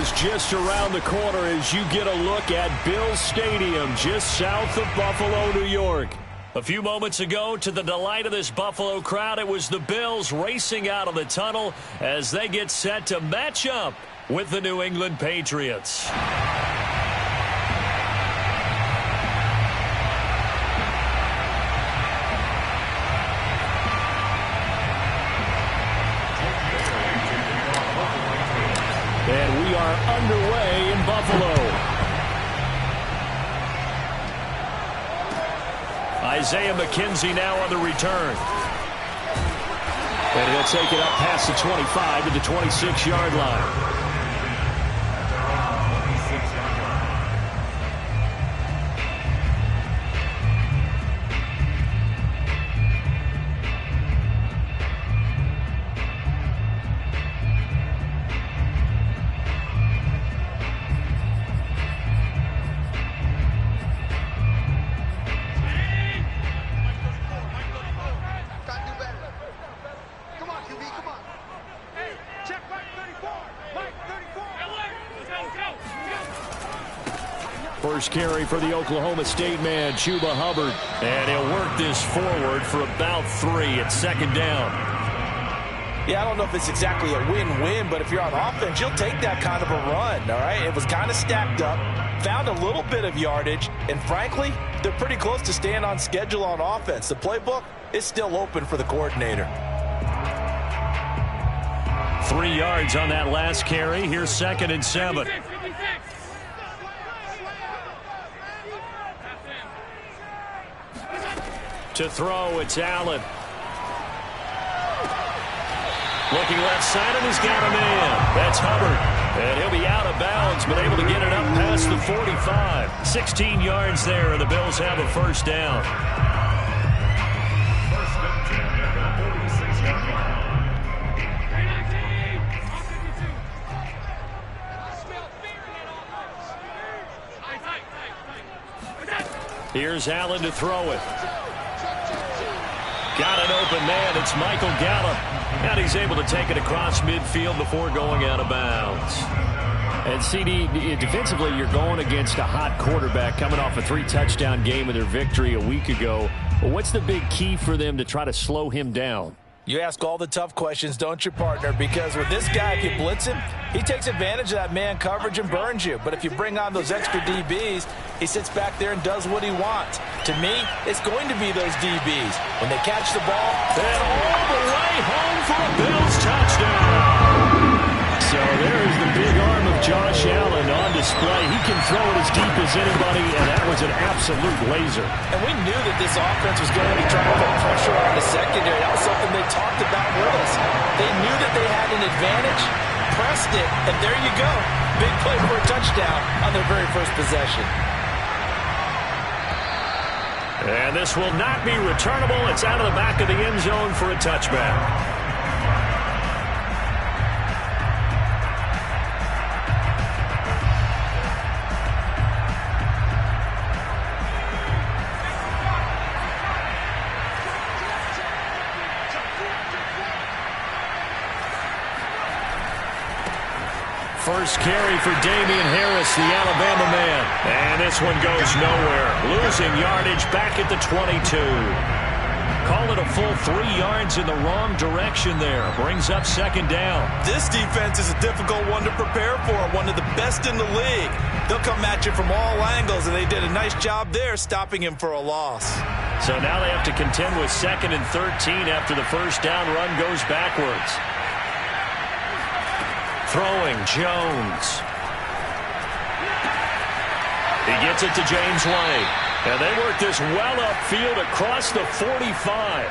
is just around the corner as you get a look at Bills Stadium just south of Buffalo, New York. A few moments ago, to the delight of this Buffalo crowd, it was the Bills racing out of the tunnel as they get set to match up with the New England Patriots. And we are underway in Buffalo. Isaiah McKenzie now on the return. And he'll take it up past the 25 to the 26-yard line. First carry for the Oklahoma State man, Chuba Hubbard. And he'll work this forward for about 3 at second down. Yeah, I don't know if it's exactly a win-win, but if you're on offense, you'll take that kind of a run, all right? It was kind of stacked up, found a little bit of yardage, and frankly, they're pretty close to staying on schedule on offense. The playbook is still open for the coordinator. 3 yards on that last carry. Here's 2nd and 7. To throw, it's Allen. Looking left side, and he's got a man. That's Hubbard. And he'll be out of bounds, but able to get it up past the 45. 16 yards there, and the Bills have a first down. Here's Allen to throw it. Got an open man. It's Michael Gallup. And he's able to take it across midfield before going out of bounds. And CD, defensively, you're going against a hot quarterback coming off a 3-touchdown game with their victory a week ago. Well, what's the big key for them to try to slow him down? You ask all the tough questions, don't you, partner? Because with this guy, if you blitz him, he takes advantage of that man coverage and burns you. But if you bring on those extra DBs, he sits back there and does what he wants. To me, it's going to be those DBs. When they catch the ball, and all the way home for a Bills touchdown. So there's the big arm of Josh Allen on display. He can throw it as deep as anybody, and that was an absolute laser. And we knew that this offense was going to be trying to put pressure on the secondary. That was something they talked about with us. They knew that they had an advantage, pressed it, and there you go. Big play for a touchdown on their very first possession. And this will not be returnable. It's out of the back of the end zone for a touchback. First carry for Damian Harris, the Alabama man. And this one goes nowhere. Losing yardage back at the 22. Call it a full 3 yards in the wrong direction there. Brings up second down. This defense is a difficult one to prepare for. One of the best in the league. They'll come at you from all angles, and they did a nice job there stopping him for a loss. So now they have to contend with 2nd and 13 after the first down run goes backwards. Throwing, Jones. He gets it to James White. And they work this well upfield across the 45.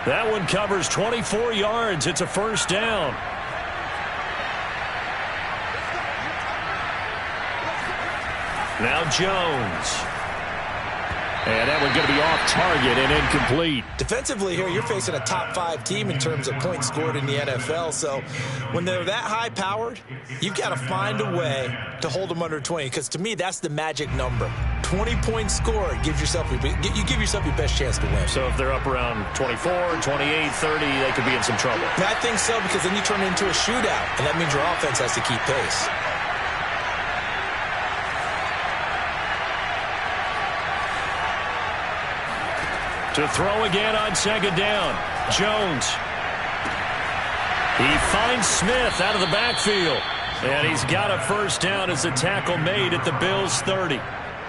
That one covers 24 yards. It's a first down. Now Jones. And that one going to be off target and incomplete. Defensively here, you're facing a top-5 team in terms of points scored in the NFL. So when they're that high-powered, you've got to find a way to hold them under 20. Because to me, that's the magic number. 20 points scored gives yourself you give yourself your best chance to win. So if they're up around 24, 28, 30, they could be in some trouble. I think so, because then you turn it into a shootout, and that means your offense has to keep pace. To throw again on second down. Jones. He finds Smith out of the backfield. And he's got a first down as a tackle made at the Bills' 30.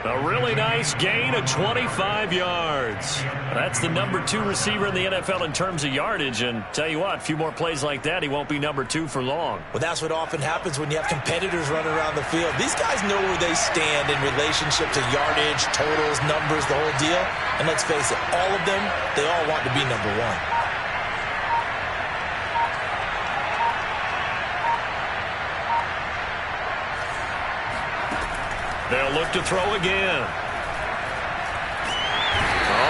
A really nice gain of 25 yards. That's the number 2 receiver in the NFL in terms of yardage. And tell you what, a few more plays like that, he won't be number 2 for long. Well, that's what often happens when you have competitors running around the field. These guys know where they stand in relationship to yardage, totals, numbers, the whole deal. And let's face it, all of them, they all want to be number 1. They'll look to throw again.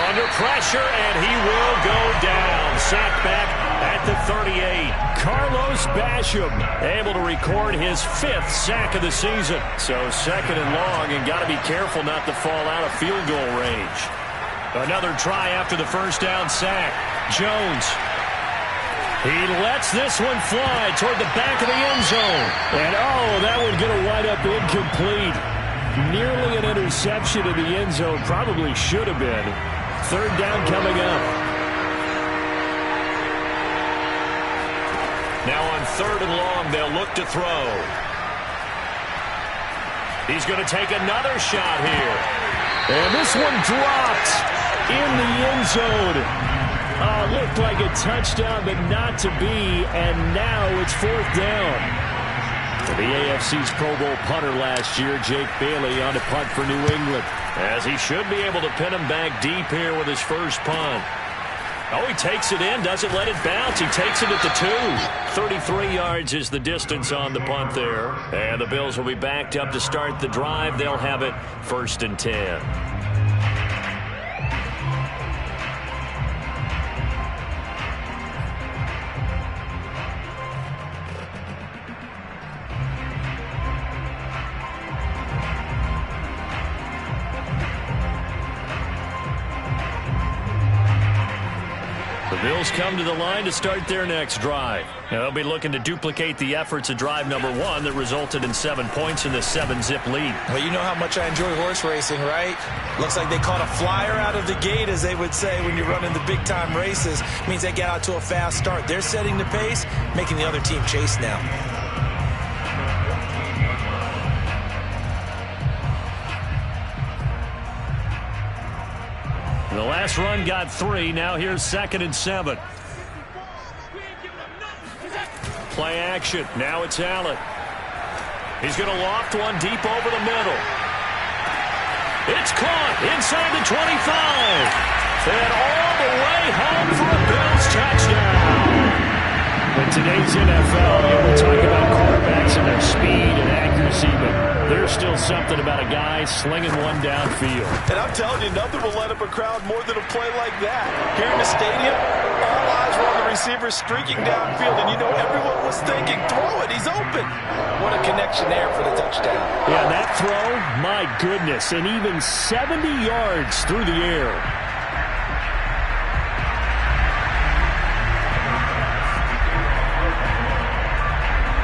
Under pressure, and he will go down. Sacked back at the 38. Carlos Basham able to record his 5th sack of the season. So second and long, and got to be careful not to fall out of field goal range. Another try after the first down sack. Jones. He lets this one fly toward the back of the end zone. And, that one's going to wind up incomplete. Nearly an interception in the end zone. Probably should have been. Third down coming up. Now on third and long, they'll look to throw. He's going to take another shot here. And this one dropped in the end zone. Looked like a touchdown, but not to be. And now it's fourth down. The AFC's Pro Bowl punter last year, Jake Bailey, on to punt for New England. As he should be able to pin him back deep here with his first punt. He takes it in, doesn't let it bounce. He takes it at the 2. 33 yards is the distance on the punt there. And the Bills will be backed up to start the drive. They'll have it 1st and 10. The Bills come to the line to start their next drive. Now, they'll be looking to duplicate the efforts of drive number 1 that resulted in 7 points in the 7-zip lead. Well, you know how much I enjoy horse racing, right? Looks like they caught a flyer out of the gate, as they would say when you're running the big-time races. It means they get out to a fast start. They're setting the pace, making the other team chase now. The last run got 3. Now here's 2nd and 7. Play action. Now it's Allen. He's going to loft one deep over the middle. It's caught inside the 25. And all the way home for a Bills touchdown. In today's NFL, we're talking about quarterbacks and their speed and accuracy, but there's still something about a guy slinging one downfield. And I'm telling you, nothing will light up a crowd more than a play like that. Here in the stadium, all eyes were on the receiver streaking downfield, and you know everyone was thinking, throw it, he's open. What a connection there for the touchdown. Yeah, that throw, my goodness, and even 70 yards through the air.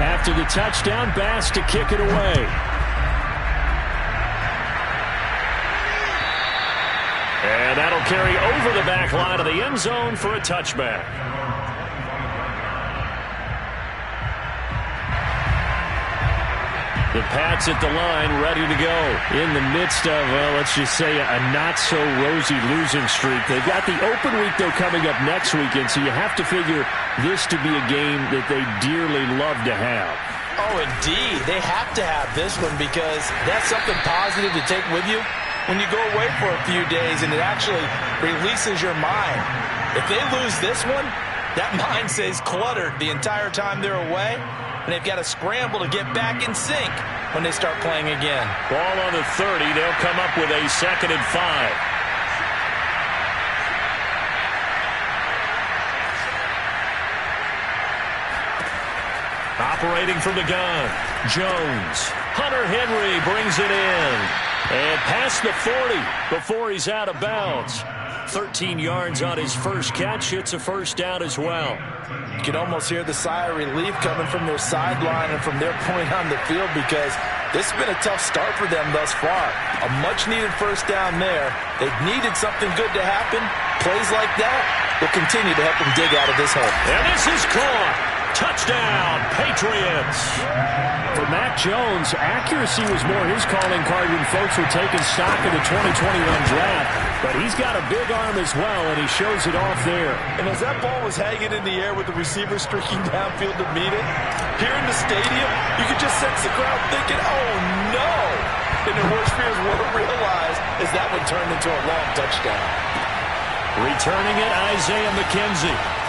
After the touchdown, Bass to kick it away. And that'll carry over the back line of the end zone for a touchback. The Pats at the line, ready to go. In the midst of, let's just say, a not-so-rosy losing streak. They've got the open week, though, coming up next weekend, so you have to figure this to be a game that they dearly love to have. Oh, indeed. They have to have this one because that's something positive to take with you when you go away for a few days, and it actually releases your mind. If they lose this one, that mind stays cluttered the entire time they're away. And they've got to scramble to get back in sync when they start playing again. Ball on the 30. They'll come up with a 2nd and 5. Operating from the gun, Jones. Hunter Henry brings it in. And past the 40 before he's out of bounds. 13 yards on his first catch. It's a first down as well. You can almost hear the sigh of relief coming from their sideline and from their point on the field, because this has been a tough start for them thus far. A much-needed first down there. They needed something good to happen. Plays like that will continue to help them dig out of this hole. And this is caught. Touchdown, Patriots. For Mac Jones, accuracy was more his calling card when folks were taking stock of the 2021 draft. But he's got a big arm as well, and he shows it off there. And as that ball was hanging in the air with the receiver streaking downfield to meet it, here in the stadium, you could just sense the crowd thinking, oh, no. And their worst fears were realized as that one turned into a long touchdown. Returning it, Isaiah McKenzie.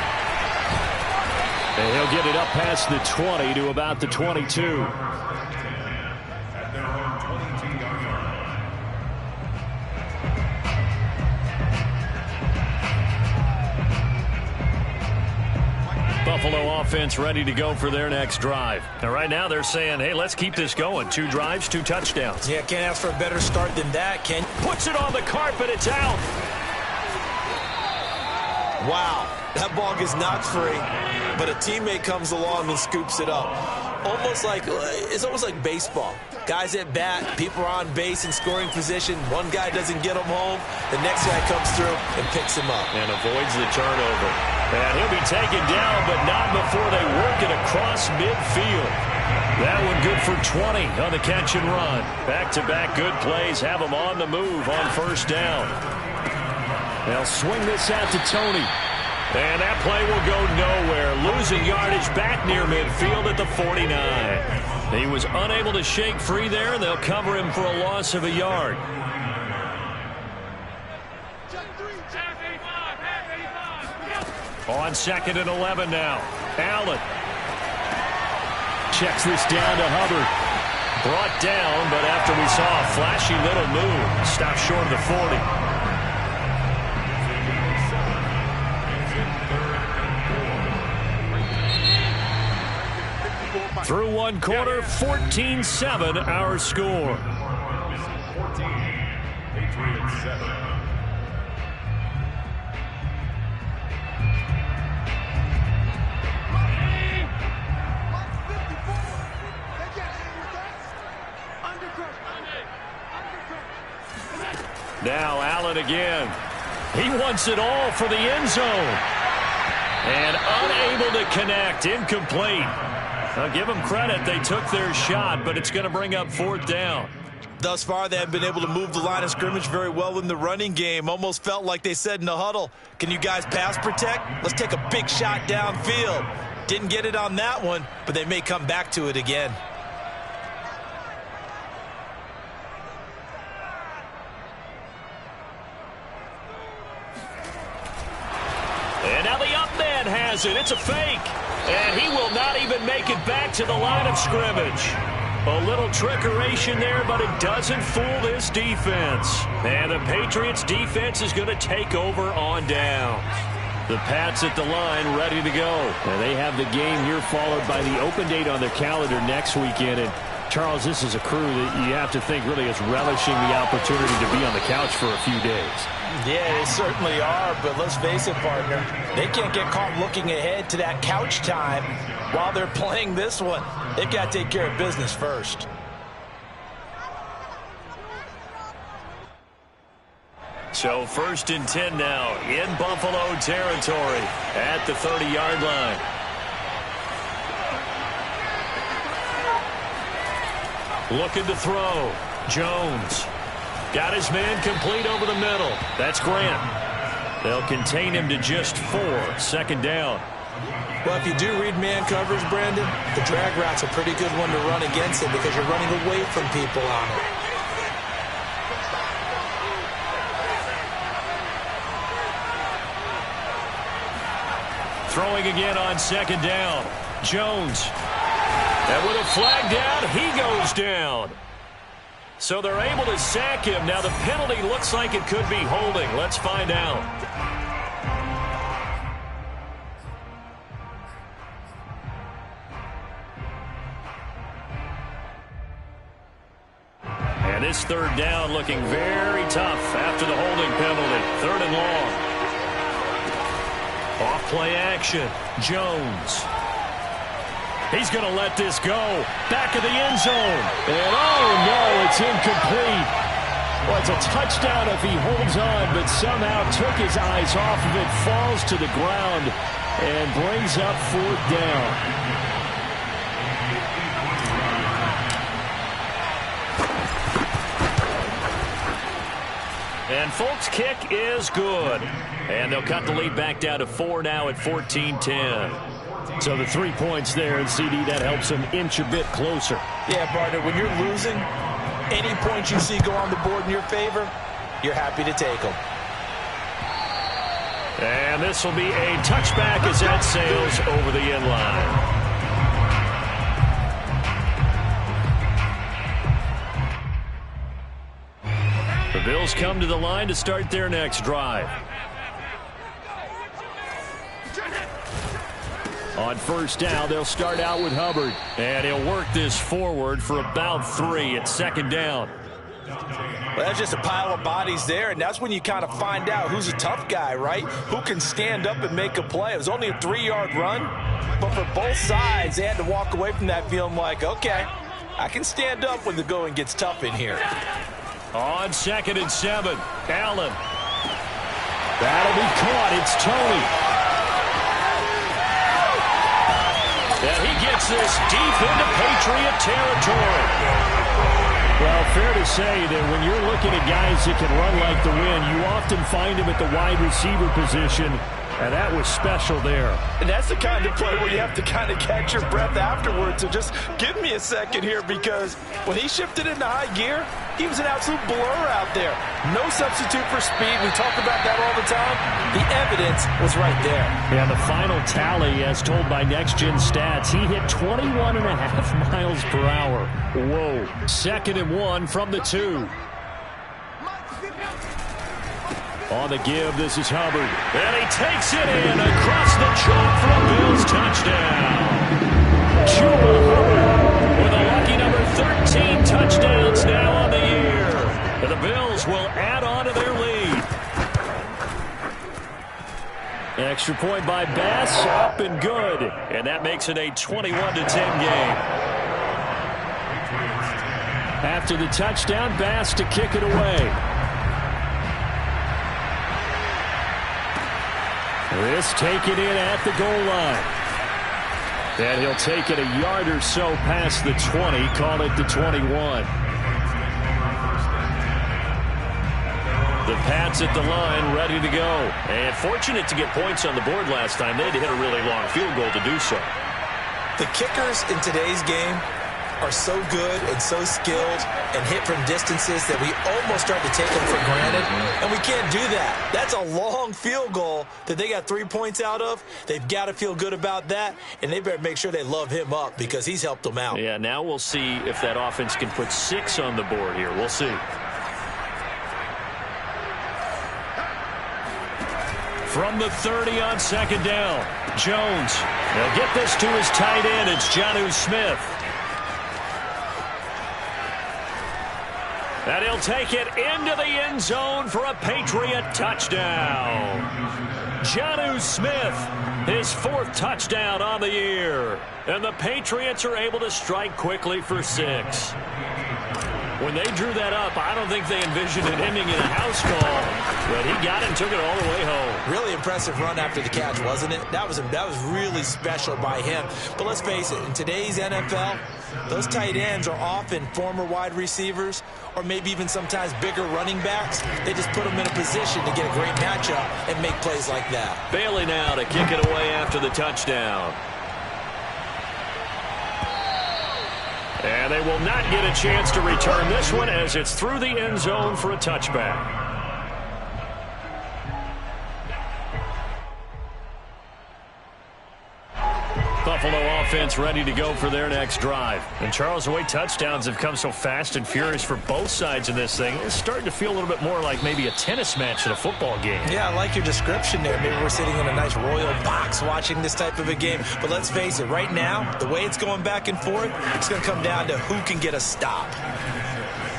And he'll get it up past the 20 to about the 22. Buffalo offense ready to go for their next drive. And right now they're saying, hey, let's keep this going. 2 drives, 2 touchdowns. Yeah, can't ask for a better start than that, Ken. Puts it on the carpet. It's out. Wow, that ball gets knocked free, but a teammate comes along and scoops it up. It's almost like baseball. Guys at bat, people are on base in scoring position. One guy doesn't get him home. The next guy comes through and picks him up. And avoids the turnover. And he'll be taken down, but not before they work it across midfield. That one good for 20 on the catch and run. Back-to-back good plays have them on the move on first down. They'll swing this out to Tony. And that play will go nowhere. Losing yardage back near midfield at the 49. He was unable to shake free there, and they'll cover him for a loss of a yard. On 2nd and 11 now. Allen checks this down to Hubbard. Brought down, but after we saw a flashy little move, stopped short of the 40. Through one quarter, 14-7 our score. 14, Patriots 7. Now Allen again. He wants it all for the end zone. And unable to connect. Incomplete. I'll give them credit. They took their shot, but it's going to bring up 4th down. Thus far, they have been able to move the line of scrimmage very well in the running game. Almost felt like they said in the huddle, can you guys pass protect? Let's take a big shot downfield. Didn't get it on that one, but they may come back to it again. And now the up man has it. It's a fake. And he will not even make it back to the line of scrimmage. A little trickeration there, but it doesn't fool this defense. And the Patriots defense is going to take over on downs. The Pats at the line ready to go. And they have the game here followed by the open date on their calendar next weekend. And Charles, this is a crew that you have to think really is relishing the opportunity to be on the couch for a few days. Yeah, they certainly are, but let's face it, partner. They can't get caught looking ahead to that couch time while they're playing this one. They've got to take care of business first. So 1st and 10 now in Buffalo territory at the 30-yard line. Looking to throw. Jones. Got his man complete over the middle. That's Grant. They'll contain him to just 4. 2nd down. Well, if you do read man coverage, Brandon, the drag route's a pretty good one to run against it because you're running away from people on it. Throwing again on 2nd down. Jones. And with a flag down, he goes down. So they're able to sack him. Now the penalty looks like it could be holding. Let's find out. And this third down looking very tough after the holding penalty. 3rd and long. Off play action. Jones. He's going to let this go. Back of the end zone. And oh no, it's incomplete. Well, it's a touchdown if he holds on, but somehow took his eyes off of it, falls to the ground, and brings up 4th down. And Folk's kick is good. And they'll cut the lead back down to 4 now at 14-10. So the 3 points there, and CD, that helps them inch a bit closer. Yeah, partner, when you're losing, any points you see go on the board in your favor, you're happy to take them. And this will be a touchback as that sails over the end line. The Bills come to the line to start their next drive. On 1st down, they'll start out with Hubbard. And he'll work this forward for about 3 at 2nd down. Well, that's just a pile of bodies there, and that's when you kind of find out who's a tough guy, right? Who can stand up and make a play. It was only a 3-yard run, but for both sides, they had to walk away from that feeling like, okay, I can stand up when the going gets tough in here. On 2nd and 7, Allen. That'll be caught. It's Tony. And he gets this deep into Patriot territory. Well, fair to say that when you're looking at guys that can run like the wind, you often find them at the wide receiver position, and that was special there. And that's the kind of play where you have to kind of catch your breath afterwards. So just give me a second here, because when he shifted into high gear, he was an absolute blur out there. No substitute for speed. We talk about that all the time. The evidence was right there. Yeah, the final tally, as told by Next Gen Stats, he hit 21.5 miles per hour. Whoa. 2nd and 1 from the 2. On the give, this is Hubbard. And he takes it in across the chalk for a Bills touchdown. Chuba Hubbard with a lucky number 13 touchdowns now on the year. And the Bills will add on to their lead. Extra point by Bass, up and good. And that makes it a 21-10 game. After the touchdown, Bass to kick it away. This taken in at the goal line. And he'll take it a yard or so past the 20, call it the 21. The Pats at the line, ready to go. And fortunate to get points on the board last time. They had to hit a really long field goal to do so. The kickers in today's game are so good and so skilled and hit from distances that we almost start to take them for granted, and we can't do that. That's a long field goal that they got 3 points out of. They've got to feel good about that, and they better make sure they love him up because he's helped them out. Yeah, now we'll see if that offense can put 6 on the board here. We'll see. From the 30 on 2nd down, Jones. They'll get this to his tight end. It's Jonnu Smith. And he'll take it into the end zone for a Patriot touchdown. Jonnu Smith, his 4th touchdown on the year. And the Patriots are able to strike quickly for 6. When they drew that up, I don't think they envisioned it ending in a house call. But he got it and took it all the way home. Really impressive run after the catch, wasn't it? That was really special by him. But let's face it, in today's NFL, those tight ends are often former wide receivers or maybe even sometimes bigger running backs. They just put them in a position to get a great matchup and make plays like that. Bailey now to kick it away after the touchdown. And they will not get a chance to return this one as it's through the end zone for a touchback. Buffalo offense ready to go for their next drive. And Charles, the way touchdowns have come so fast and furious for both sides in this thing, it's starting to feel a little bit more like maybe a tennis match in a football game. Yeah, I like your description there. Maybe we're sitting in a nice royal box watching this type of a game. But let's face it, right now, the way it's going back and forth, it's going to come down to who can get a stop.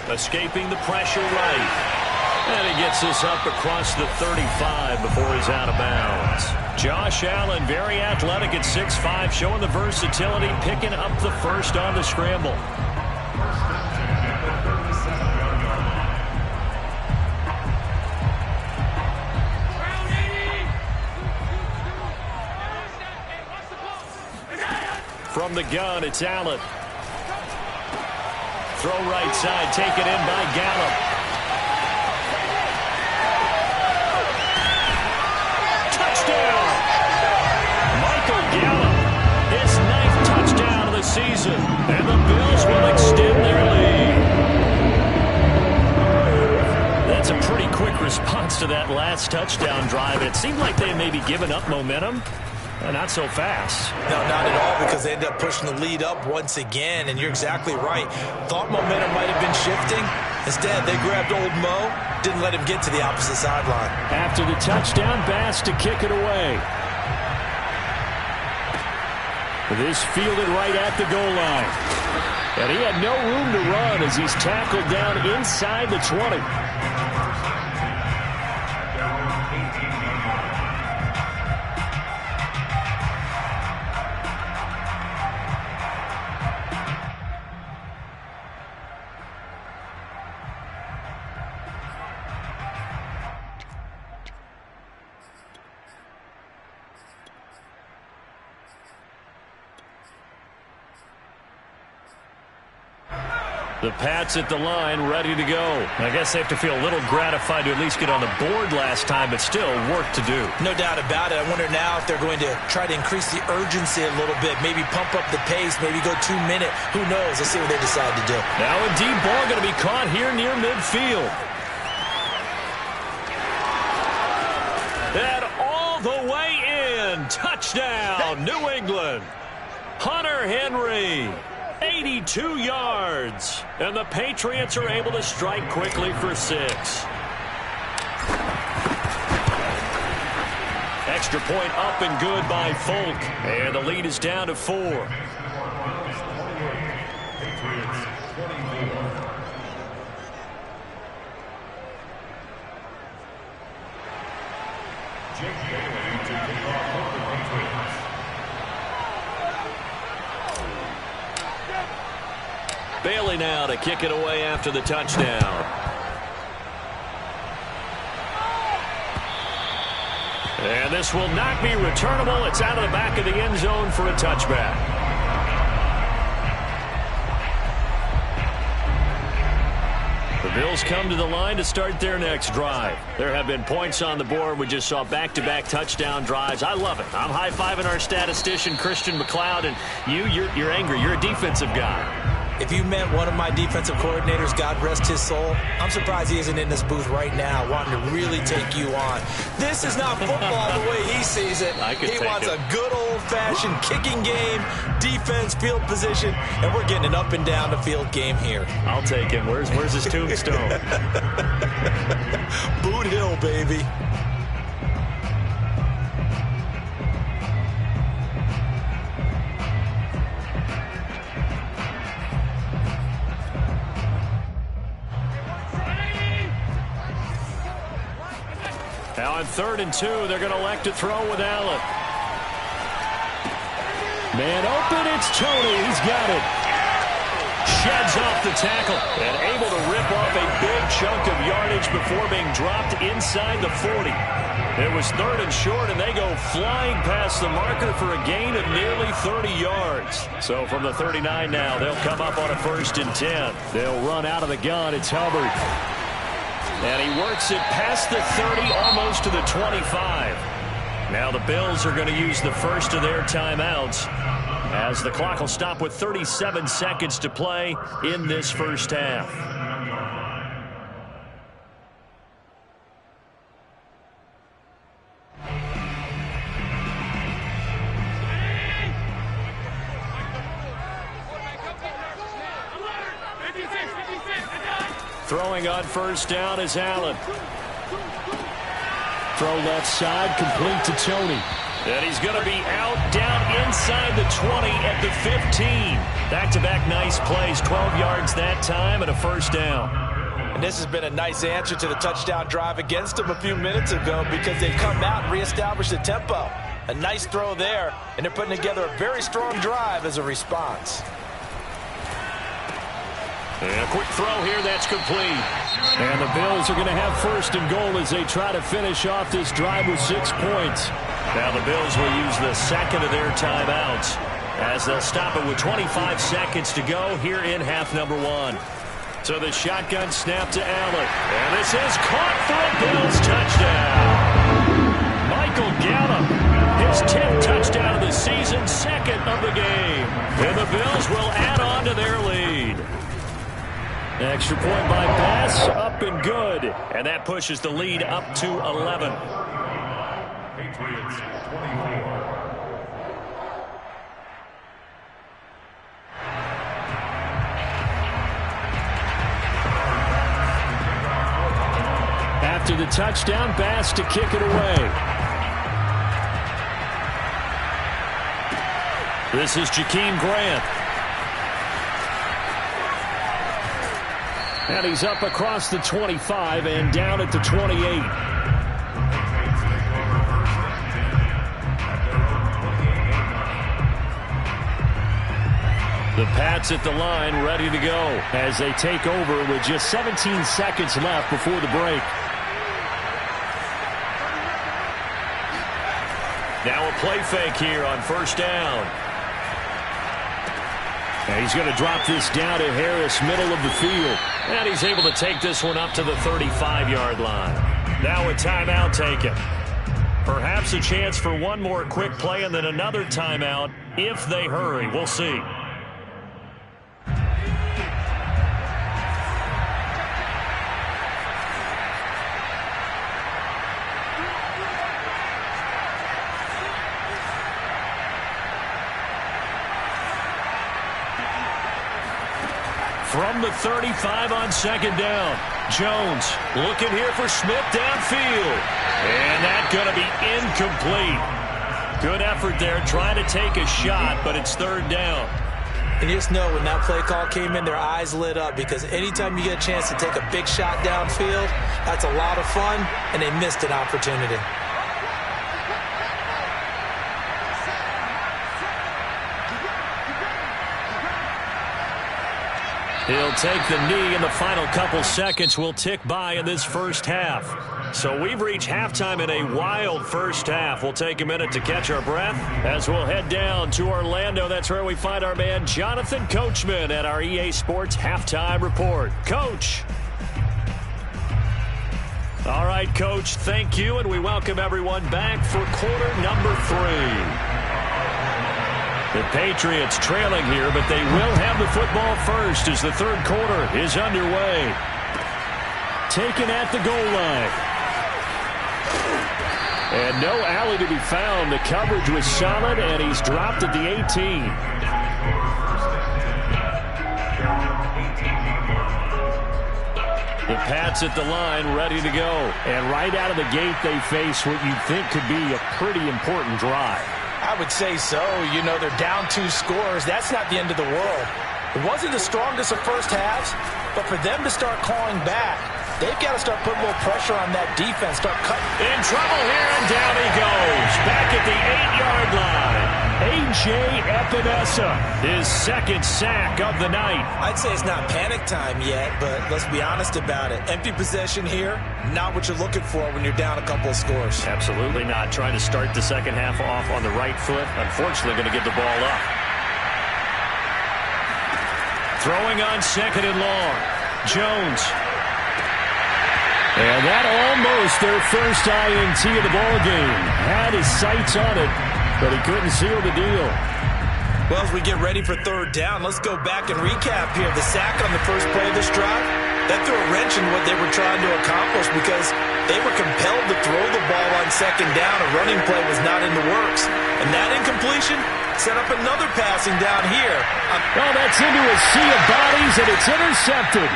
Escaping the pressure right. And he gets this up across the 35 before he's out of bounds. Josh Allen, very athletic at 6'5", showing the versatility, picking up the first on the scramble. From the gun, it's Allen. Throw right side, taken in by Gallup. His ninth touchdown of the season, and the Bills will extend their lead. That's a pretty quick response to that last touchdown drive. It seemed like they may be giving up momentum. Not so fast. No, not at all, because they ended up pushing the lead up once again, and you're exactly right. Thought momentum might have been shifting. Instead, they grabbed old Mo, didn't let him get to the opposite sideline. After the touchdown, Bass to kick it away. This fielded right at the goal line. And he had no room to run as he's tackled down inside the 20. The Pats at the line, ready to go. I guess they have to feel a little gratified to at least get on the board last time, but still work to do. No doubt about it. I wonder now if they're going to try to increase the urgency a little bit, maybe pump up the pace, maybe go 2 minute. Who knows? Let's see what they decide to do. Now a deep ball going to be caught here near midfield. And all the way in. Touchdown, New England. Hunter Henry. 82 yards. And the Patriots are able to strike quickly for 6. Extra point up and good by Folk. And the lead is down to 4. Bailey now to kick it away after the touchdown. And this will not be returnable. It's out of the back of the end zone for a touchback. The Bills come to the line to start their next drive. There have been points on the board. We just saw back-to-back touchdown drives. I love it. I'm high-fiving our statistician, Christian McLeod, and you're angry. You're a defensive guy. If you met one of my defensive coordinators, God rest his soul, I'm surprised he isn't in this booth right now wanting to really take you on. This is not football the way he sees it. He wants a good old-fashioned kicking game, defense, field position, and we're getting an up-and-down-the-field game here. I'll take him. Where's his tombstone? Boot Hill, baby. Now on 3rd and 2, they're going to elect to throw with Allen. Man open, it's Tony. He's got it. Sheds off the tackle and able to rip off a big chunk of yardage before being dropped inside the 40. It was 3rd and short, and they go flying past the marker for a gain of nearly 30 yards. So from the 39 now, they'll come up on a 1st and 10. They'll run out of the gun. It's Hubbard. And he works it past the 30, almost to the 25. Now the Bills are going to use the first of their timeouts as the clock will stop with 37 seconds to play in this first half. Throwing on 1st down is Allen. Throw left side, complete to Tony. And he's going to be out down inside the 20 at the 15. Back-to-back nice plays, 12 yards that time and a first down. And this has been a nice answer to the touchdown drive against them a few minutes ago because they've come out and reestablished the tempo. A nice throw there, and they're putting together a very strong drive as a response. And a quick throw here, that's complete. And the Bills are going to have first and goal as they try to finish off this drive with 6 points. Now the Bills will use the second of their timeouts as they'll stop it with 25 seconds to go here in half number 1. So the shotgun snap to Allen. And this is caught for a Bills touchdown. Michael Gallup, his 10th touchdown of the season, second of the game. And the Bills will add on to their lead. Extra point by Bass, up and good. And that pushes the lead up to 11. Patriots 24. After the touchdown, Bass to kick it away. This is Jakeem Grant. And he's up across the 25 and down at the 28. The Pats at the line ready to go as they take over with just 17 seconds left before the break. Now a play fake here on first down. And he's going to drop this down to Harris, middle of the field. And he's able to take this one up to the 35-yard line. Now a timeout taken. Perhaps a chance for one more quick play and then another timeout if they hurry. We'll see. From the 35 on second down. Jones looking here for Smith downfield. And that's going to be incomplete. Good effort there trying to take a shot, but it's third down. And you just know when that play call came in, their eyes lit up because anytime you get a chance to take a big shot downfield, that's a lot of fun, and they missed an opportunity. He'll take the knee, and the final couple seconds will tick by in this first half. So we've reached halftime in a wild first half. We'll take a minute to catch our breath as we'll head down to Orlando. That's where we find our man Jonathan Coachman at our EA Sports Halftime Report. Coach. All right, Coach, thank you, and we welcome everyone back for quarter number 3. The Patriots trailing here, but they will have the football first as the third quarter is underway. Taken at the goal line. And no alley to be found. The coverage was solid, and he's dropped at the 18. The Pats at the line ready to go. And right out of the gate, they face what you'd think could be a pretty important drive. I would say so. You know, they're down 2 scores. That's not the end of the world. It wasn't the strongest of first halves, but for them to start clawing back, they've got to start putting a little pressure on that defense, start cutting. In trouble here, and down he goes. Back at the 8-yard line. A.J. Epinesa, his second sack of the night. I'd say it's not panic time yet, but let's be honest about it. Empty possession here, not what you're looking for when you're down a couple of scores. Absolutely not. Trying to start the second half off on the right foot. Unfortunately, going to give the ball up. Throwing on second and long. Jones. And that almost their first INT of the ball game. Had his sights on it, but he couldn't seal the deal. Well, as we get ready for third down, let's go back and recap here. The sack on the first play of this drive, that threw a wrench in what they were trying to accomplish because they were compelled to throw the ball on second down. A running play was not in the works. And that incompletion set up another passing down here. Oh, that's into a sea of bodies, and it's intercepted.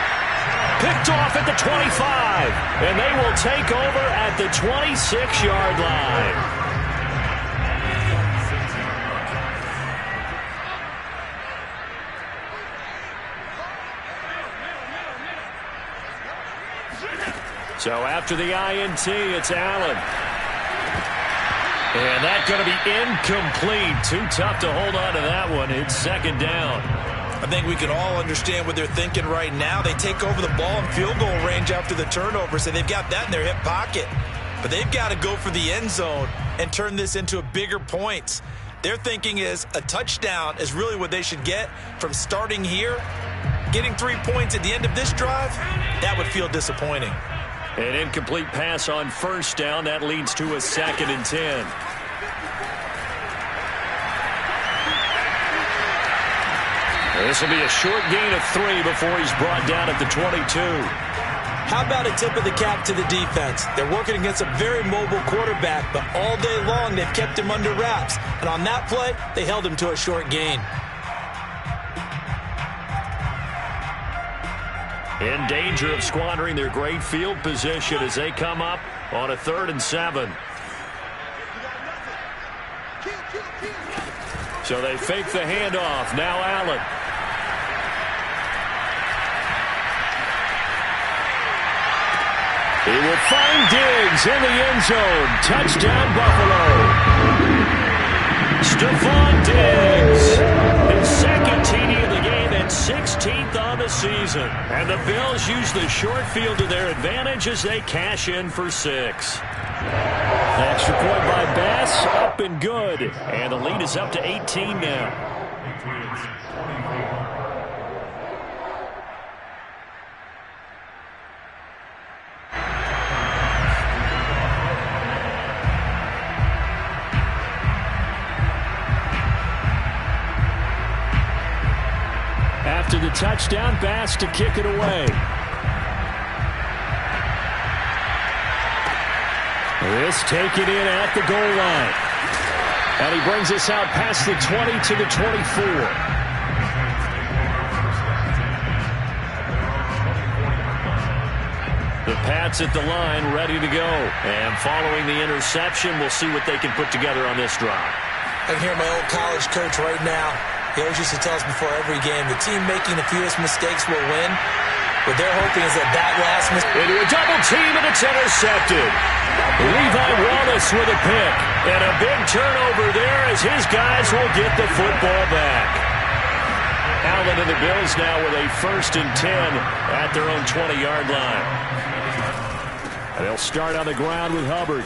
Picked off at the 25, and they will take over at the 26-yard line. So after the INT, it's Allen. And that's going to be incomplete. Too tough to hold on to that one. It's second down. I think we can all understand what they're thinking right now. They take over the ball in field goal range after the turnover, so they've got that in their hip pocket. But they've got to go for the end zone and turn this into a bigger points. Their thinking is a touchdown is really what they should get from starting here. Getting 3 points at the end of this drive, that would feel disappointing. An incomplete pass on first down. That leads to a 2nd and 10. This will be a short gain of 3 before he's brought down at the 22. How about a tip of the cap to the defense? They're working against a very mobile quarterback, but all day long they've kept him under wraps. And on that play, they held him to a short gain. In danger of squandering their great field position as they come up on a 3rd and 7. So they fake the handoff. Now Allen. He will find Diggs in the end zone. Touchdown, Buffalo. Stephon Diggs. His second TD of the game and 16th on the season. And the Bills use the short field to their advantage as they cash in for 6. Extra point by Bass, up and good. And the lead is up to 18 now. After the touchdown, Bass to kick it away. This taken in at the goal line. And he brings us out past the 20 to the 24. The Pats at the line, ready to go. And following the interception, we'll see what they can put together on this drive. I can hear my old college coach right now. He always used to tell us before every game, the team making the fewest mistakes will win. What they're hoping is that last mistake. Into a double team, and it's intercepted. Levi Wallace with a pick. And a big turnover there as his guys will get the football back. Allen and the Bills now with a 1st and 10 at their own 20-yard line. And they'll start on the ground with Hubbard.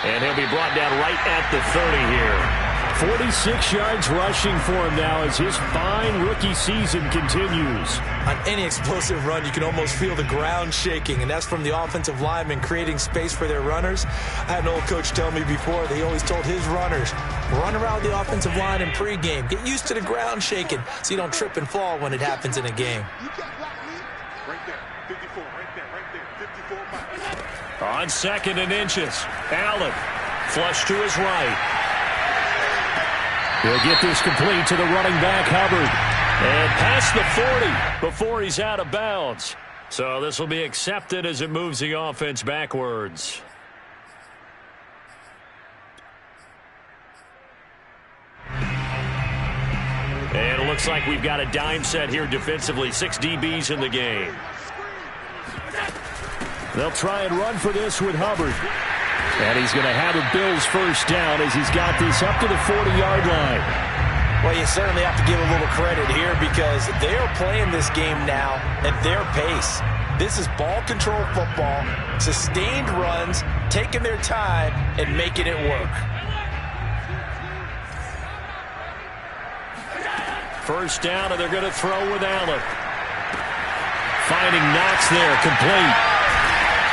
And he'll be brought down right at the 30 here. 46 yards rushing for him now as his fine rookie season continues. On any explosive run, you can almost feel the ground shaking, and that's from the offensive linemen creating space for their runners. I had an old coach tell me before, he always told his runners, run around the offensive line in pregame. Get used to the ground shaking so you don't trip and fall when it happens in a game. Right there, 54, right there, 54. On 2nd and inches, Allen flush to his right. He'll get this complete to the running back, Hubbard. And past the 40 before he's out of bounds. So this will be accepted as it moves the offense backwards. And it looks like we've got a dime set here defensively. 6 DBs in the game. They'll try and run for this with Hubbard. And he's going to have a Bills 1st down as he's got this up to the 40-yard line. Well, you certainly have to give a little credit here because they are playing this game now at their pace. This is ball control football, sustained runs, taking their time and making it work. 1st down, and they're going to throw with Allen. Finding Knox there, complete.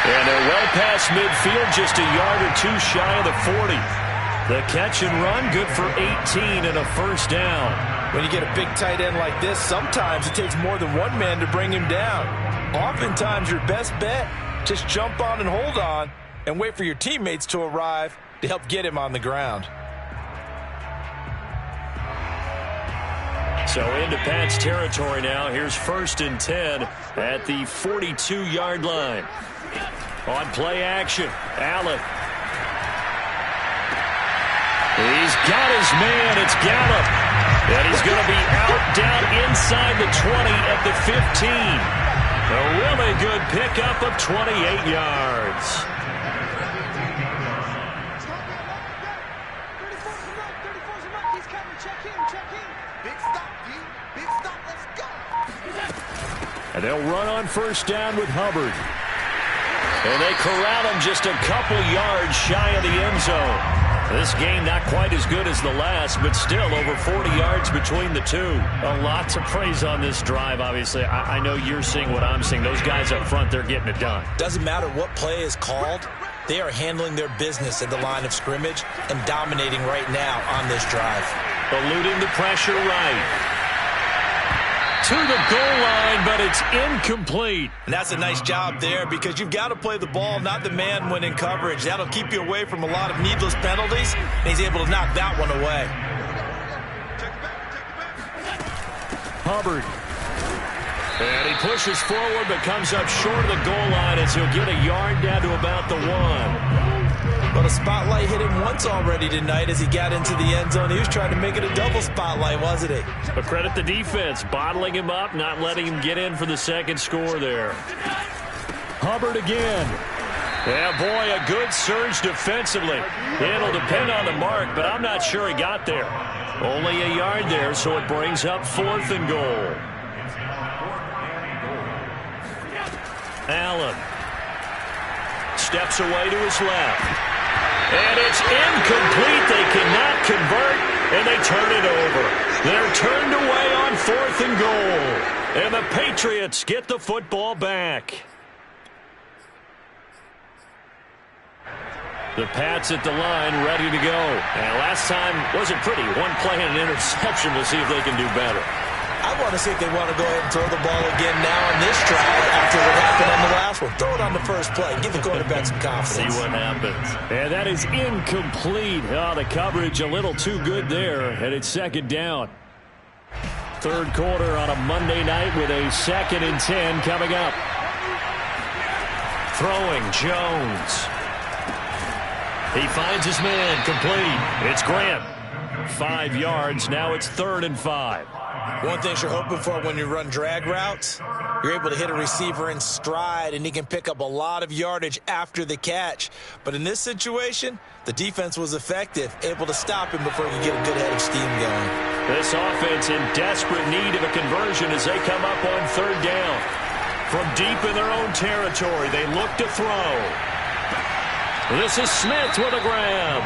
And they're well past midfield, just a yard or 2 shy of the 40. The catch and run, good for 18 and a 1st down. When you get a big tight end like this, sometimes it takes more than one man to bring him down. Oftentimes, your best bet, just jump on and hold on and wait for your teammates to arrive to help get him on the ground. So into Pat's territory now. Here's 1st and 10 at the 42-yard line. On play action, Allen. He's got his man. It's Gallup. And he's going to be out down inside the 20 at the 15. A really good pickup of 28 yards. And they'll run on first down with Hubbard. And they corral him just a couple yards shy of the end zone. This game not quite as good as the last, but still over 40 yards between the two. A lot to praise on this drive, obviously. I know you're seeing what I'm seeing. Those guys up front, they're getting it done. Doesn't matter what play is called. They are handling their business at the line of scrimmage and dominating right now on this drive. Eluding the pressure right. To the goal line, but it's incomplete. And that's a nice job there because you've got to play the ball, not the man when in coverage. That'll keep you away from a lot of needless penalties, and he's able to knock that one away. Hubbard. And he pushes forward but comes up short of the goal line as he'll get a yard down to about the 1. But a spotlight hit him once already tonight as he got into the end zone. He was trying to make it a double spotlight, wasn't he? But credit the defense, bottling him up, not letting him get in for the second score there. Hubbard again. Yeah, boy, a good surge defensively. It'll depend on the mark, but I'm not sure he got there. Only a yard there, so it brings up 4th and goal. Allen steps away to his left. And it's incomplete. They cannot convert, and they turn it over. They're turned away on 4th and goal. And the Patriots get the football back. The Pats at the line, ready to go. And last time wasn't pretty. One play and an interception. We'll see if they can do better. I want to see if they want to go ahead and throw the ball again now on this drive after what happened on the last one. Throw it on the first play. Give the quarterback some confidence. See what happens. And that is incomplete. Oh, the coverage a little too good there. And it's 2nd down. 3rd quarter on a Monday night with a 2nd and 10 coming up. Throwing Jones. He finds his man complete. It's Grant. 5 yards. Now it's 3rd and 5. One thing you're hoping for when you run drag routes, you're able to hit a receiver in stride, and he can pick up a lot of yardage after the catch. But in this situation, the defense was effective, able to stop him before he could get a good head of steam going. This offense in desperate need of a conversion as they come up on 3rd down. From deep in their own territory, they look to throw. This is Smith with a grab.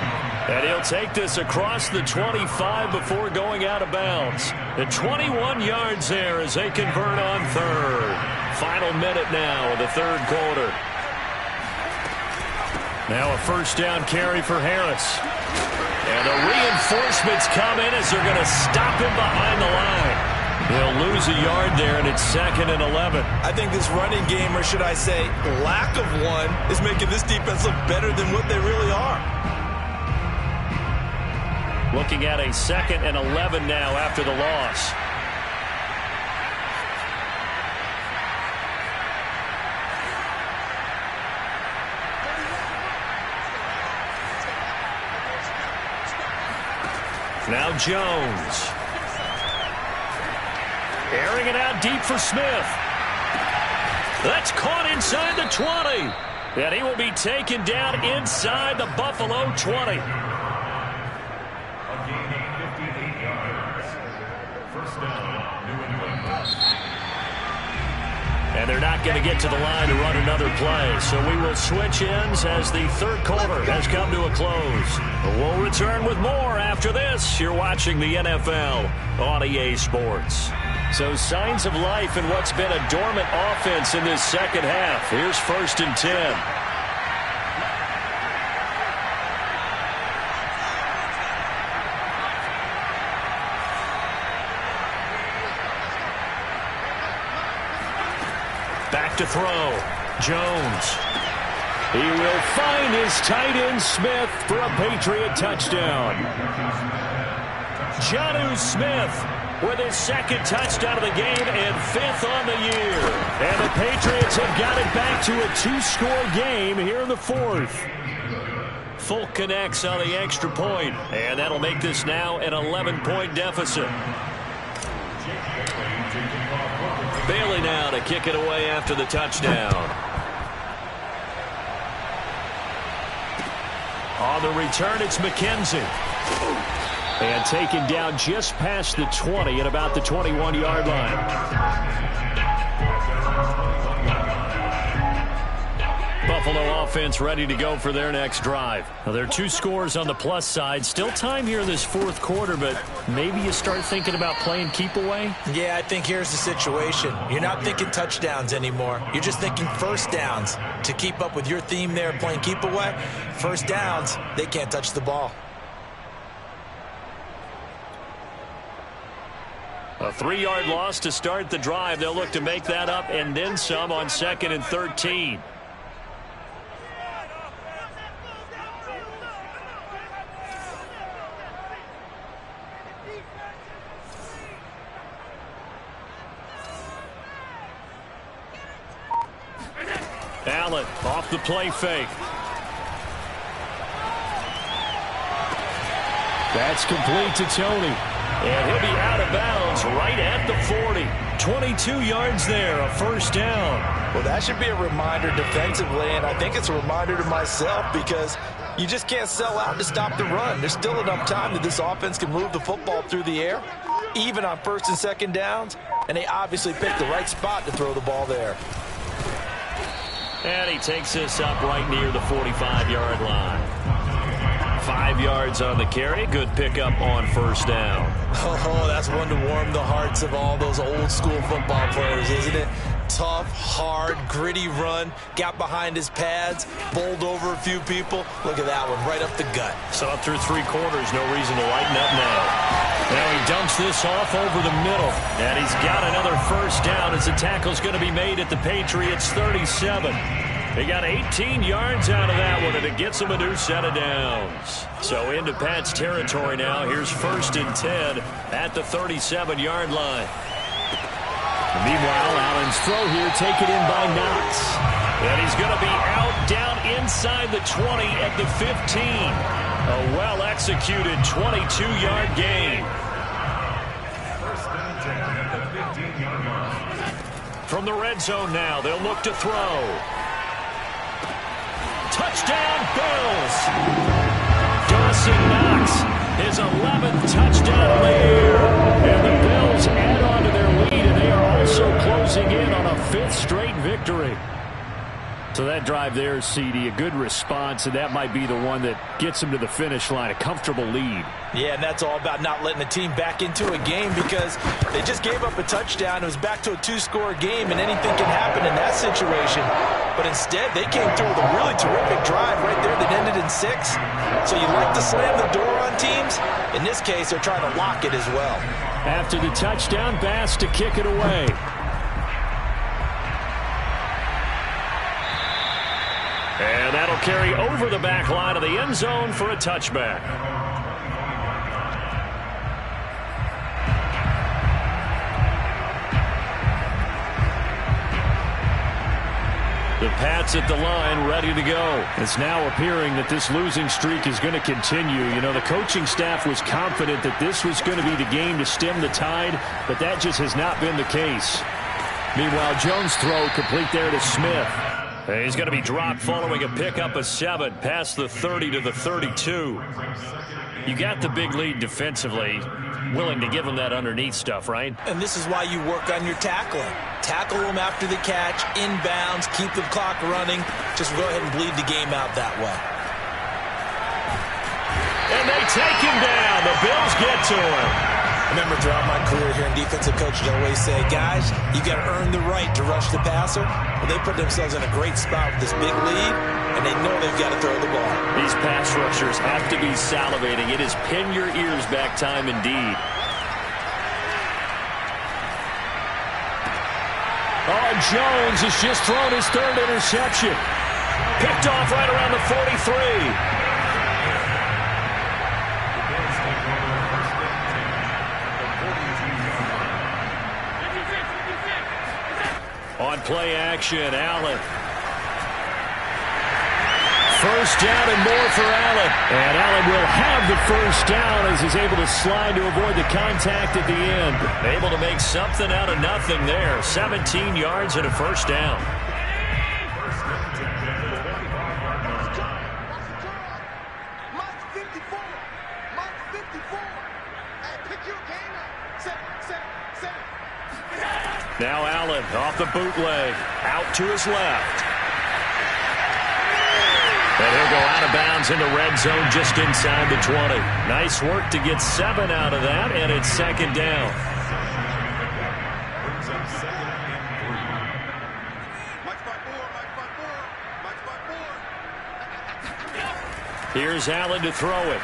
And he'll take this across the 25 before going out of bounds. And 21 yards there as they convert on 3rd. Final minute now of the 3rd quarter. Now a first down carry for Harris. And the reinforcements come in as they're going to stop him behind the line. They'll lose a yard there, and it's 2nd and 11. I think this running game, or should I say lack of one, is making this defense look better than what they really are. Looking at a 2nd and 11 now after the loss. Now Jones. Airing it out deep for Smith. That's caught inside the 20. And he will be taken down inside the Buffalo 20. And they're not going to get to the line to run another play. So we will switch ends as the 3rd quarter has come to a close. We'll return with more after this. You're watching the NFL on EA Sports. So signs of life in what's been a dormant offense in this 2nd half. Here's 1st and 10. Back to throw. Jones. He will find his tight end Smith for a Patriot touchdown. Jonnu Smith with his 2nd touchdown of the game and 5th on the year. And the Patriots have got it back to a 2-score game here in the 4th. Folk connects on the extra point, and that'll make this now an 11-point deficit. Bailey now to kick it away after the touchdown. On the return, it's McKenzie. And taken down just past the 20 at about the 21-yard line. Buffalo offense ready to go for their next drive. Well, there are 2 scores on the plus side. Still time here in this fourth quarter, but maybe you start thinking about playing keep away? Yeah, I think here's the situation. You're not thinking touchdowns anymore. You're just thinking first downs. To keep up with your theme there, playing keep away, first downs, they can't touch the ball. A 3-yard loss to start the drive. They'll look to make that up and then some on 2nd and 13. Allen off the play fake. That's complete to Tony. And he'll be out of bounds right at the 40. 22 yards there, a first down. Well, that should be a reminder defensively, and I think it's a reminder to myself because you just can't sell out to stop the run. There's still enough time that this offense can move the football through the air, even on 1st and 2nd downs, and they obviously picked the right spot to throw the ball there. And he takes this up right near the 45-yard line. 5 yards on the carry. Good pickup on first down. Oh, that's one to warm the hearts of all those old school football players, isn't it? Tough, hard, gritty run. Got behind his pads, bowled over a few people. Look at that one, right up the gut. So up through 3 quarters, no reason to lighten up now. Now he dumps this off over the middle. And he's got another first down as the tackle's going to be made at the Patriots 37. They got 18 yards out of that one, and it gets them a new set of downs. So into Pat's territory now. Here's 1st and 10 at the 37-yard line. Meanwhile, Allen's throw here taken in by Knox. And he's going to be out down inside the 20 at the 15. A well-executed 22-yard gain. From the red zone now, they'll look to throw. Touchdown, Bills! Dawson Knox, his 11th touchdown of the year. And the Bills add on to their lead, and they are also closing in on a 5th straight victory. So that drive there, CD, a good response, and that might be the one that gets them to the finish line, a comfortable lead. Yeah, and that's all about not letting the team back into a game because they just gave up a touchdown. It was back to a 2-score game, and anything can happen in that situation. But instead, they came through with a really terrific drive right there that ended in 6. So you like to slam the door on teams. In this case, they're trying to lock it as well. After the touchdown, Bass to kick it away. And that'll carry over the back line of the end zone for a touchback. The Pats at the line, ready to go. It's now appearing that this losing streak is going to continue. You know, the coaching staff was confident that this was going to be the game to stem the tide, but that just has not been the case. Meanwhile, Jones' throw complete there to Smith. He's going to be dropped following a pickup of 7 past the 30 to the 32. You got the big lead defensively. Willing to give him that underneath stuff, right? And this is why you work on your tackling. Tackle them after the catch, inbounds, keep the clock running. Just go ahead and bleed the game out that way. And they take him down. The Bills get to him. I remember throughout my career here in defensive coaches, I always say, guys, you got to earn the right to rush the passer. Well, they put themselves in a great spot with this big lead, and they know they've got to throw the ball. These pass rushers have to be salivating. It is pin your ears back time indeed. Oh, Jones has just thrown his 3rd interception. Picked off right around the 43. On play action, Allen. First down and more for Allen. And Allen will have the first down as he's able to slide to avoid the contact at the end. Able to make something out of nothing there. 17 yards and a first down. Now Allen off the bootleg. Out to his left. And he'll go out of bounds in the red zone just inside the 20. Nice work to get 7 out of that, and it's second down. Here's Allen to throw it.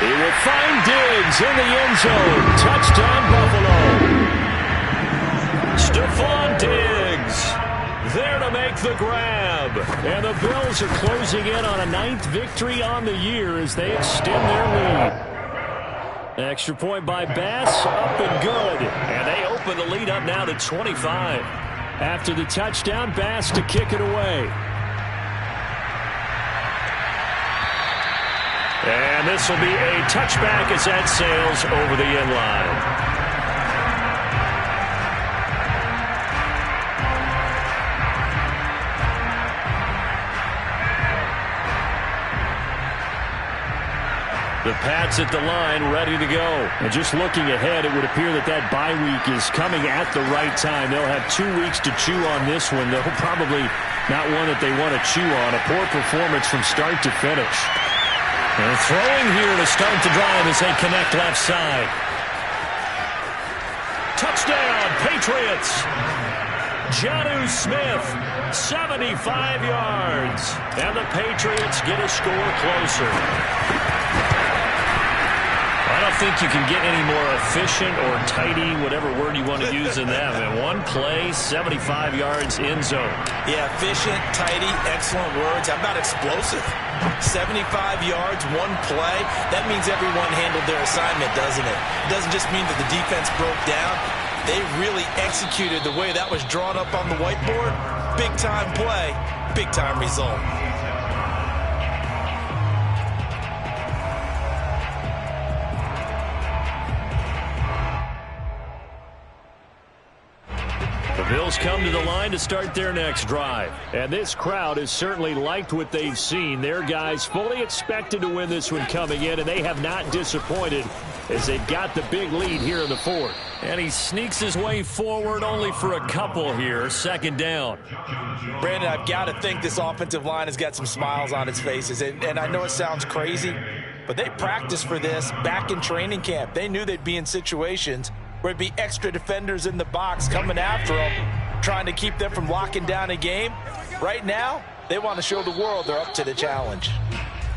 He will find Diggs in the end zone. Touchdown, Buffalo. Stephon Diggs there to make the grab. And the Bills are closing in on a 9th victory on the year as they extend their lead. Extra point by Bass, up and good. And they open the lead up now to 25. After the touchdown, Bass to kick it away. And this will be a touchback as that sails over the end line. The Pats at the line, ready to go. And just looking ahead, it would appear that that bye week is coming at the right time. They'll have 2 weeks to chew on this one, though probably not one that they want to chew on. A poor performance from start to finish. And throwing here to start the drive as they connect left side. Touchdown, Patriots. Jonnu Smith, 75 yards. And the Patriots get a score closer. I don't think you can get any more efficient or tidy, whatever word you want to use in that. Man, one play, 75 yards, end zone. Yeah, efficient, tidy, excellent words. How about explosive? 75 yards, one play. That means everyone handled their assignment, doesn't it? It doesn't just mean that the defense broke down. They really executed the way that was drawn up on the whiteboard. Big-time play, big-time result. The Bills come to the line to start their next drive. And this crowd has certainly liked what they've seen. Their guys fully expected to win this one coming in, and they have not disappointed as they've got the big lead here in the fourth. And he sneaks his way forward only for a couple here. Second down. Brandon, I've got to think this offensive line has got some smiles on its faces. And I know it sounds crazy, but they practiced for this back in training camp. They knew they'd be in situations where it'd be extra defenders in the box coming after them, trying to keep them from locking down a game. Right now, they want to show the world they're up to the challenge.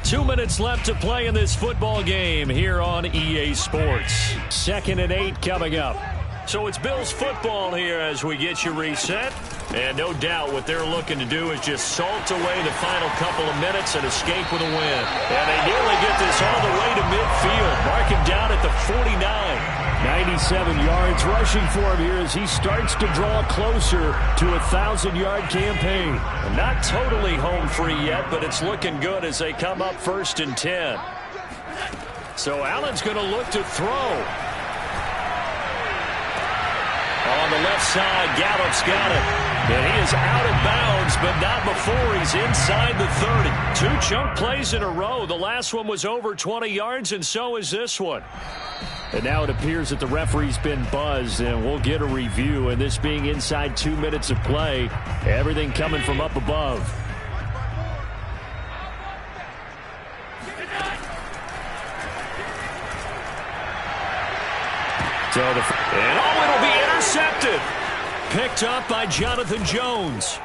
2 minutes left to play in this football game here on EA Sports. 2nd and 8 coming up. So it's Bills football here as we get you reset. And no doubt what they're looking to do is just salt away the final couple of minutes and escape with a win. And they nearly get this all the way to midfield. Mark him down at the 49. 97 yards rushing for him here as he starts to draw closer to a 1,000-yard campaign. Not totally home free yet, but it's looking good as they come up 1st and 10. So Allen's going to look to throw. On the left side, Gallup's got it. And he is out of bounds, but not before he's inside the 30. 2 chunk plays in a row. The last one was over 20 yards, and so is this one. And now it appears that the referee's been buzzed, and we'll get a review. And this being inside 2 minutes of play, everything coming from up above. And it'll be intercepted. Picked up by Jonathan Jones.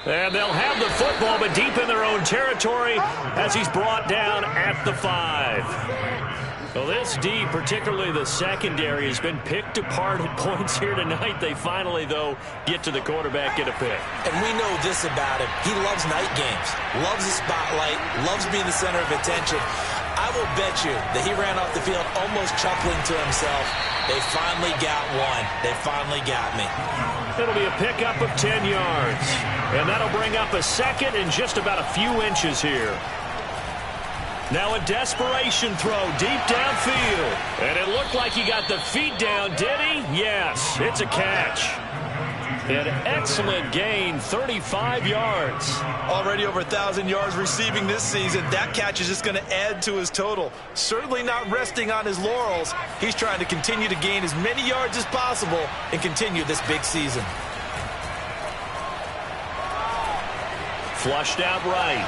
And they'll have the football, but deep in their own territory as he's brought down at the 5. Well, this D, particularly the secondary, has been picked apart at points here tonight. They finally, though, get to the quarterback, get a pick. And we know this about him. He loves night games, loves the spotlight, loves being the center of attention. I will bet you that he ran off the field almost chuckling to himself. They finally got one. They finally got me. It'll be a pickup of 10 yards. And that'll bring up a second and just about a few inches here. Now a desperation throw deep downfield. And it looked like he got the feet down, did he? Yes, it's a catch. An excellent gain, 35 yards. Already over 1,000 yards receiving this season. That catch is just going to add to his total. Certainly not resting on his laurels. He's trying to continue to gain as many yards as possible and continue this big season. Flushed out right.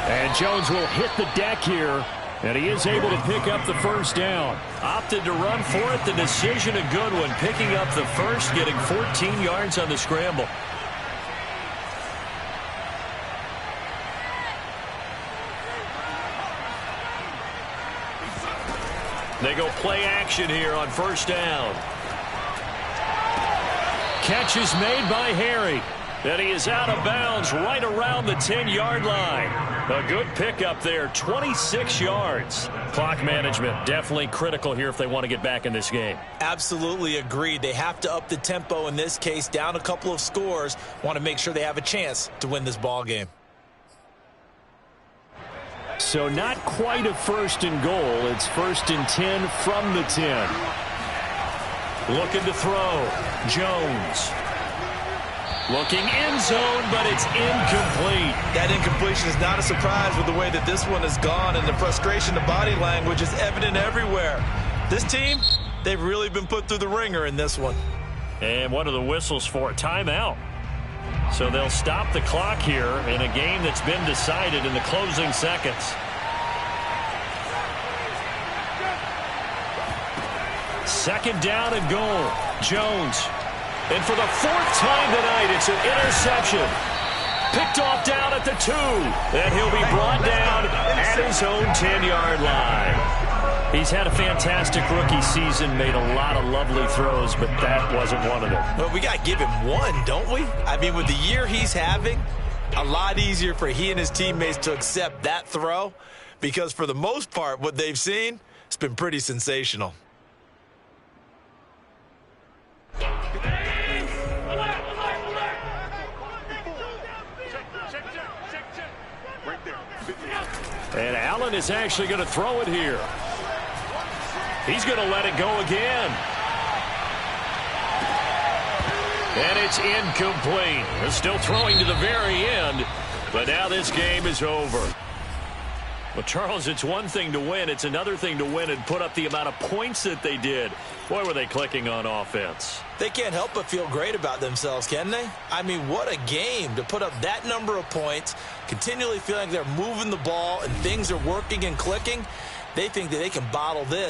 And Jones will hit the deck here. And he is able to pick up the first down. Opted to run for it. The decision a good one. Picking up the first, getting 14 yards on the scramble. They go play action here on first down. Catch is made by Harry. And he is out of bounds right around the 10-yard line. A good pickup there, 26 yards. Clock management definitely critical here if they want to get back in this game. Absolutely agreed. They have to up the tempo in this case, down a couple of scores. Want to make sure they have a chance to win this ball game. So not quite a first and goal. It's first and 10 from the 10. Looking to throw. Jones. Looking end zone, but it's incomplete. That incompletion is not a surprise with the way that this one has gone, and the frustration, the body language is evident everywhere. This team, they've really been put through the ringer in this one. And what are the whistles for? A timeout. So they'll stop the clock here in a game that's been decided in the closing seconds. Second down and goal. Jones. And for the fourth time tonight, it's an interception. Picked off down at the 2. And he'll be brought down at his own 10-yard line. He's had a fantastic rookie season, made a lot of lovely throws, but that wasn't one of them. Well, we got to give him one, don't we? I mean, with the year he's having, a lot easier for he and his teammates to accept that throw, because for the most part, what they've seen, it's been pretty sensational. And Allen is actually going to throw it here. He's going to let it go again. And it's incomplete. They're still throwing to the very end, but now this game is over. Well, Charles, it's one thing to win. It's another thing to win and put up the amount of points that they did. Boy, were they clicking on offense. They can't help but feel great about themselves, can they? I mean, what a game to put up that number of points, continually feeling like they're moving the ball and things are working and clicking. They think that they can bottle this